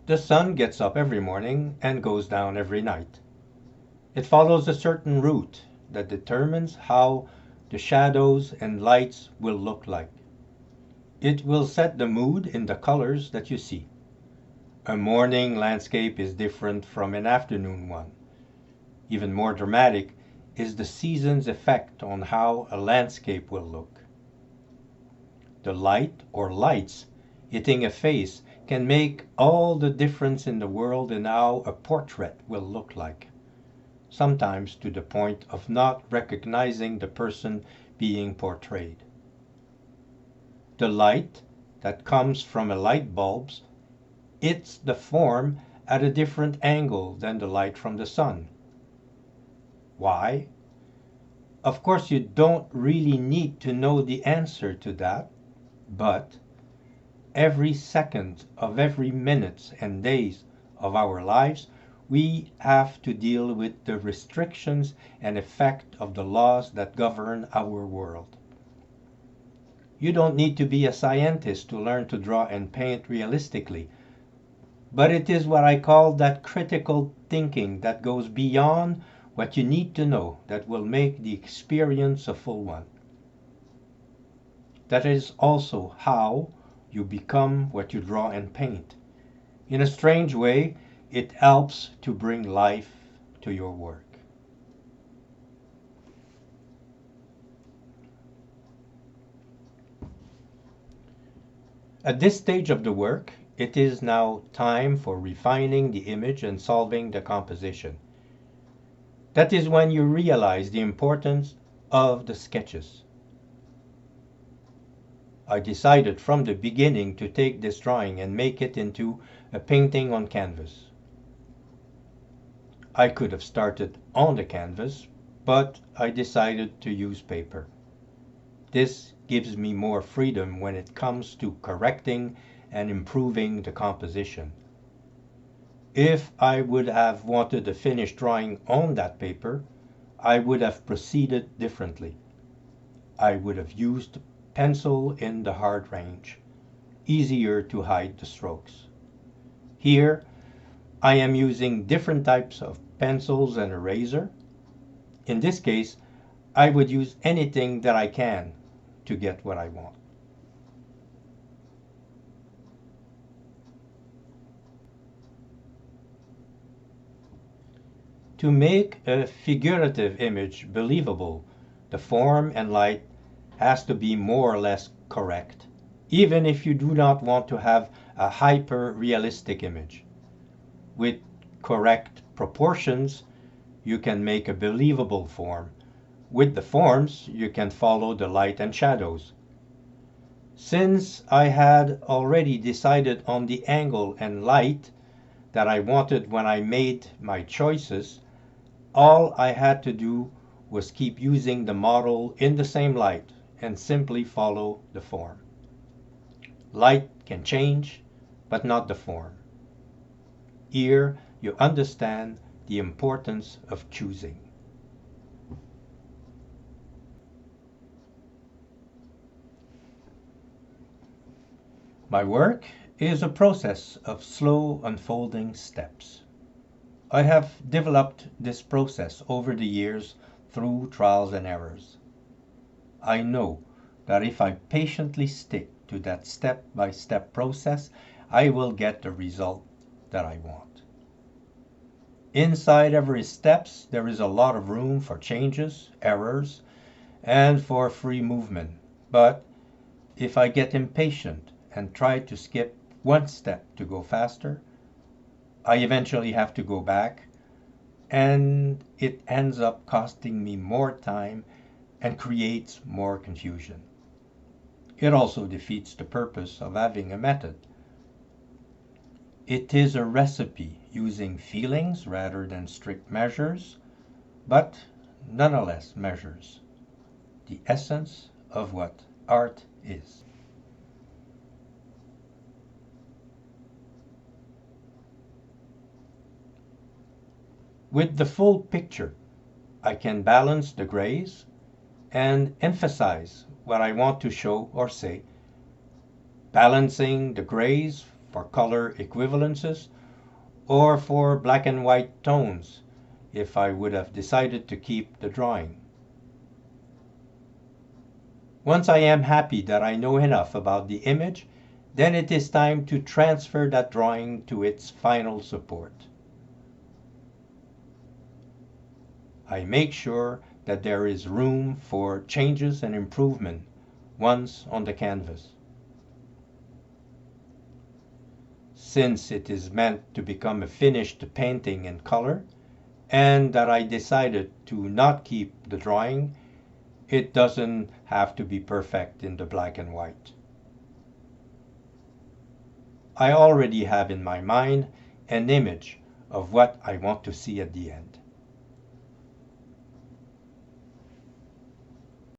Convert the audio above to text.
The sun gets up every morning and goes down every night. It follows a certain route that determines how the shadows and lights will look like. It will set the mood in the colors that you see. A morning landscape is different from an afternoon one. Even more dramatic is the season's effect on how a landscape will look. The light or lights hitting a face can make all the difference in the world in how a portrait will look like, sometimes to the point of not recognizing the person being portrayed. The light that comes from a light bulb hits the form at a different angle than the light from the sun. Why? Of course, you don't really need to know the answer to that, but every second of every minute and days of our lives, we have to deal with the restrictions and effect of the laws that govern our world. You don't need to be a scientist to learn to draw and paint realistically, but it is what I call that critical thinking that goes beyond what you need to know that will make the experience a full one. That is also how you become what you draw and paint. In a strange way, it helps to bring life to your work. At this stage of the work, it is now time for refining the image and solving the composition. That is when you realize the importance of the sketches. I decided from the beginning to take this drawing and make it into a painting on canvas. I could have started on the canvas, but I decided to use paper. This gives me more freedom when it comes to correcting and improving the composition. If I would have wanted a finished drawing on that paper, I would have proceeded differently. I would have used pencil in the hard range, easier to hide the strokes. Here, I am using different types of pencils and eraser. In this case, I would use anything that I can to get what I want. To make a figurative image believable, the form and light has to be more or less correct, even if you do not want to have a hyper-realistic image. With correct proportions, you can make a believable form. With the forms, you can follow the light and shadows. Since I had already decided on the angle and light that I wanted when I made my choices, all I had to do was keep using the model in the same light and simply follow the form. Light can change, but not the form. Here you understand the importance of choosing. My work is a process of slow unfolding steps. I have developed this process over the years through trials and errors. I know that if I patiently stick to that step-by-step process, I will get the result that I want. Inside every steps, there is a lot of room for changes, errors, and for free movement. But if I get impatient and try to skip one step to go faster, I eventually have to go back, and it ends up costing me more time and creates more confusion. It also defeats the purpose of having a method. It is a recipe using feelings rather than strict measures, but nonetheless measures the essence of what art is. With the full picture, I can balance the grays and emphasize what I want to show or say, balancing the grays for color equivalences or for black and white tones if I would have decided to keep the drawing. Once I am happy that I know enough about the image, then it is time to transfer that drawing to its final support. I make sure that there is room for changes and improvement once on the canvas. Since it is meant to become a finished painting in color, and that I decided to not keep the drawing, it doesn't have to be perfect in the black and white. I already have in my mind an image of what I want to see at the end.